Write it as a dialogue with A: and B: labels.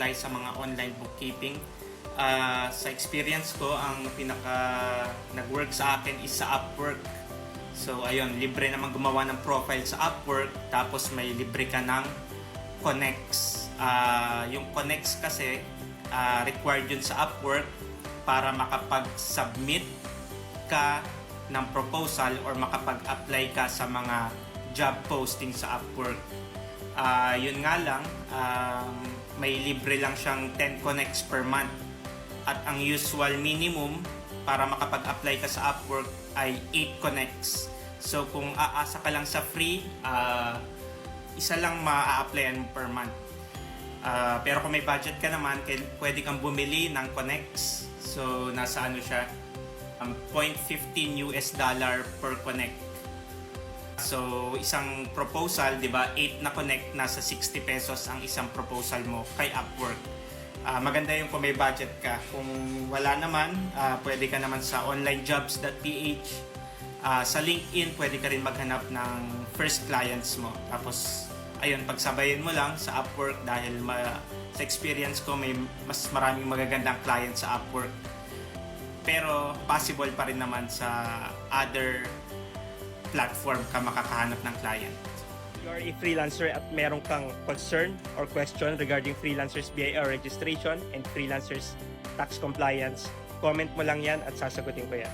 A: mag-apply sa mga online bookkeeping. Sa experience ko, ang nag-work sa akin is sa Upwork. So ayun, libre naman gumawa ng profile sa Upwork, tapos may libre ka ng Connects. Yung Connects kasi required yun sa Upwork para makapag-submit ka ng proposal or makapag-apply ka sa mga job posting sa Upwork. Yun nga lang, may libre lang siyang 10 connects per month. At ang usual minimum para makapag-apply ka sa Upwork ay 8 connects. So kung aasa ka lang sa free, isa lang ma-applyan mo per month. Pero kung may budget ka naman, pwede kang bumili ng connects. So nasa ano siya, $0.15 per connect. So, isang proposal, di ba, 8 na connect, nasa 60 pesos ang isang proposal mo kay Upwork. Maganda yung kung may budget ka. Kung wala naman, pwede ka naman sa onlinejobs.ph. Sa LinkedIn, pwede ka rin maghanap ng first clients mo. Tapos, ayun, pagsabayin mo lang sa Upwork dahil sa experience ko, may mas maraming magagandang clients sa Upwork. Pero, possible pa rin naman sa other platform ka makakahanap ng client.
B: You are a freelancer at meron kang concern or question regarding freelancers BIR registration and freelancers tax compliance, comment mo lang yan at sasagutin ko yan.